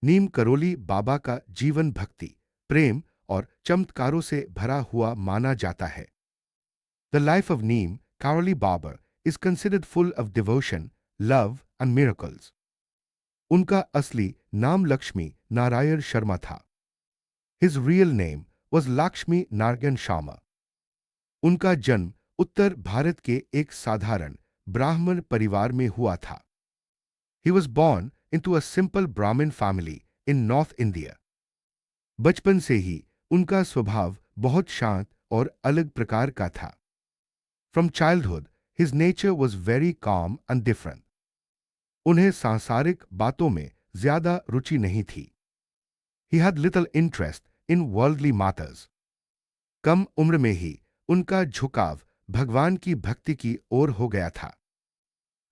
नीम करोली बाबा का जीवन भक्ति, प्रेम और चमत्कारों से भरा हुआ माना जाता है। The life of Neem Karoli Baba is considered full of devotion, love and miracles. उनका असली नाम लक्ष्मी नारायण शर्मा था। His real name was Lakshmi Narayan Sharma. उनका जन्म उत्तर भारत के एक साधारण ब्राह्मण परिवार में हुआ था। He was born into a simple Brahmin family in North India. बचपन से ही उनका स्वभाव बहुत शांत और अलग प्रकार का था। From childhood, his nature was very calm and different. उन्हें सांसारिक बातों में ज्यादा रुचि नहीं थी। He had little interest in worldly matters. कम उम्र में ही उनका झुकाव भगवान की भक्ति की ओर हो गया था।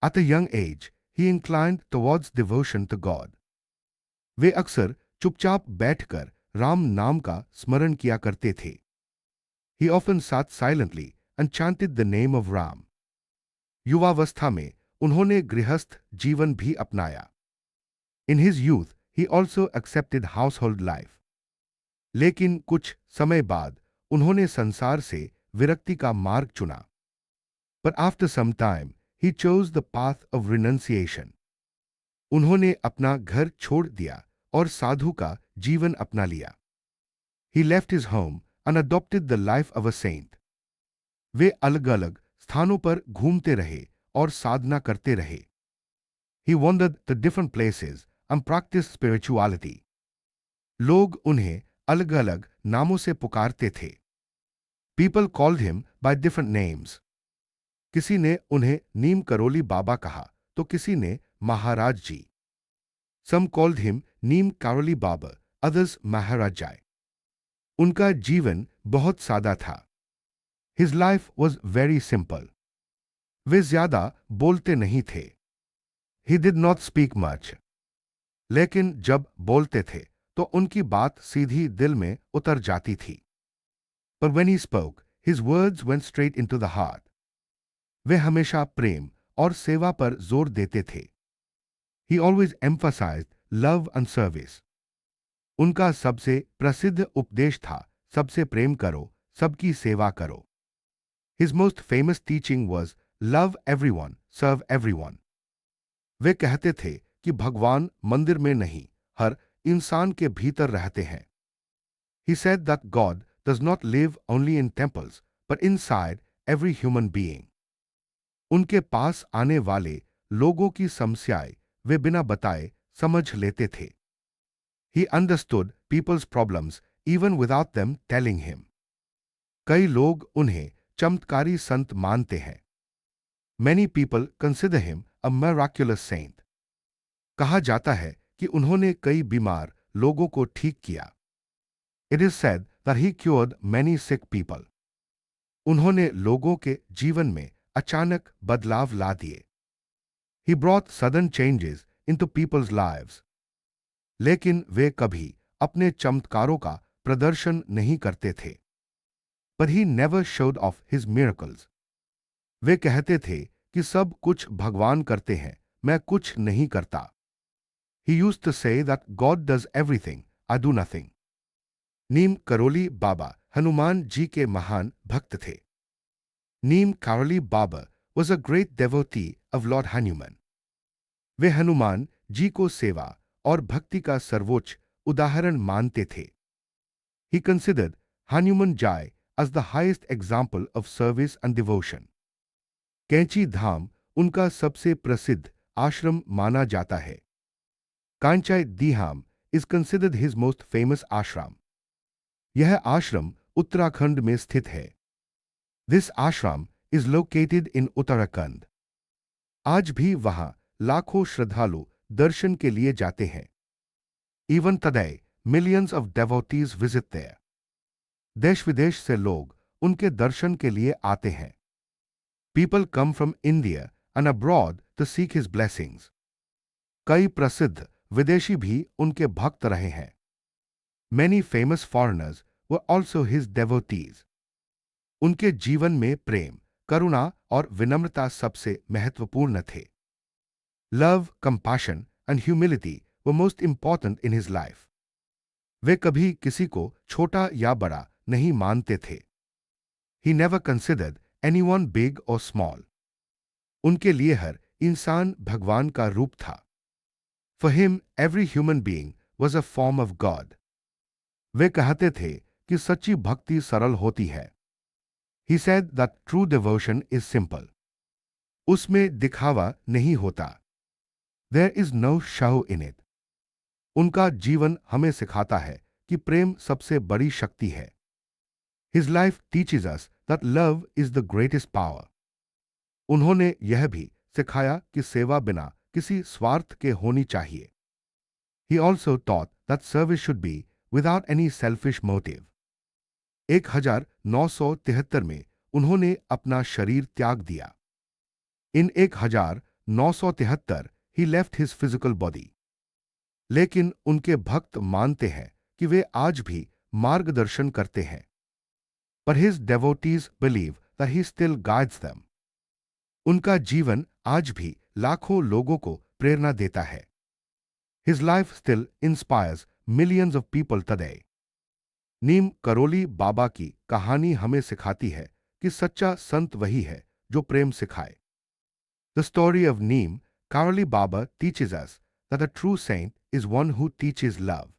At a young age, he inclined towards devotion to God. वे अक्सर चुपचाप बैठकर राम नाम का स्मरण किया करते थे। He often sat silently and chanted the name of Ram. युवावस्था में उन्होंने गृहस्थ जीवन भी अपनाया। In his youth, he also accepted household life. लेकिन कुछ समय बाद उन्होंने संसार से विरक्ति का मार्ग चुना। But after some time, he chose the path of renunciation. उन्होंने अपना घर छोड़ दिया और साधु का जीवन अपना लिया। He left his home and adopted the life of a saint. वे अलग-अलग स्थानों पर घूमते रहे और साधना करते रहे। He wandered to different places and practiced spirituality. लोग उन्हें अलग-अलग नामों से पुकारते थे। People called him by different names. किसी ने उन्हें नीम करोली बाबा कहा तो किसी ने महाराज जी। Some called him Neem Karoli Baba, others महाराज जी। उनका जीवन बहुत सादा था। His life was very simple. वे ज्यादा बोलते नहीं थे। He did not speak much. लेकिन जब बोलते थे तो उनकी बात सीधी दिल में उतर जाती थी। But when he spoke, his words went straight into the heart. वे हमेशा प्रेम और सेवा पर जोर देते थे। He always emphasized love and service. उनका सबसे प्रसिद्ध उपदेश था सबसे प्रेम करो, सबकी सेवा करो। His most famous teaching was love everyone, serve everyone. वे कहते थे कि भगवान मंदिर में नहीं, हर इंसान के भीतर रहते हैं। He said that God does not live only in temples, but inside every human being. उनके पास आने वाले लोगों की समस्याएं वे बिना बताए समझ लेते थे। He understood people's problems even without them telling him. कई लोग उन्हें चमत्कारी संत मानते हैं। Many people consider him a miraculous saint. कहा जाता है कि उन्होंने कई बीमार लोगों को ठीक किया। It is said that he cured many sick people. उन्होंने लोगों के जीवन में अचानक बदलाव ला दिए। He brought sudden changes into people's lives. लेकिन वे कभी अपने चमत्कारों का प्रदर्शन नहीं करते थे। But he never showed off his miracles. वे कहते थे कि सब कुछ भगवान करते हैं, मैं कुछ नहीं करता। He used to say that God does everything, I do nothing. Neem Karoli Baba Hanuman ji के महान भक्त थे। Neem Karoli Baba was a great devotee of Lord Hanuman. वे हनुमान जी को सेवा और भक्ति का सर्वोच्च उदाहरण मानते थे। He considered Hanuman Jai as the highest example of service and devotion. कैंची धाम उनका सबसे प्रसिद्ध आश्रम माना जाता है। कांचाई दीहाम is considered his most famous ashram. यह आश्रम उत्तराखंड में स्थित है। This ashram is located in Uttarakhand. आज भी वहां लाखों श्रद्धालु दर्शन के लिए जाते हैं। Even today, millions of devotees visit there. देश विदेश से लोग उनके दर्शन के लिए आते हैं। People come from India and abroad to seek his blessings. कई प्रसिद्ध विदेशी भी उनके भक्त रहे हैं। Many famous foreigners were also his devotees. उनके जीवन में प्रेम, करुणा और विनम्रता सबसे महत्वपूर्ण थे। Love, compassion and humility were most important in his life. वे कभी किसी को छोटा या बड़ा नहीं मानते थे. He never considered anyone big or small. उनके लिए हर इंसान भगवान का रूप था. For him, every human being was a form of God. वे कहते थे कि सच्ची भक्ति सरल होती है. He said that true devotion is simple. उसमें दिखावा नहीं होता. There is no show in it. उनका जीवन हमें सिखाता है कि प्रेम सबसे बड़ी शक्ति है. His life teaches us that love is the greatest power. उन्होंने यह भी सिखाया कि सेवा बिना किसी स्वार्थ के होनी चाहिए. He also taught that service should be without any selfish motive. 1973 में उन्होंने अपना शरीर त्याग दिया. In 1973 he left his physical body. लेकिन उनके भक्त मानते हैं कि वे आज भी मार्गदर्शन करते हैं. But his devotees believe that he still guides them. उनका जीवन आज भी लाखों लोगों को प्रेरणा देता है. His life still inspires millions of people today. Neem Karoli Baba की कहानी हमें सिखाती है कि सच्चा संत वही है जो प्रेम सिखाए. The story of Neem Karoli Baba teaches us that a true saint is one who teaches love.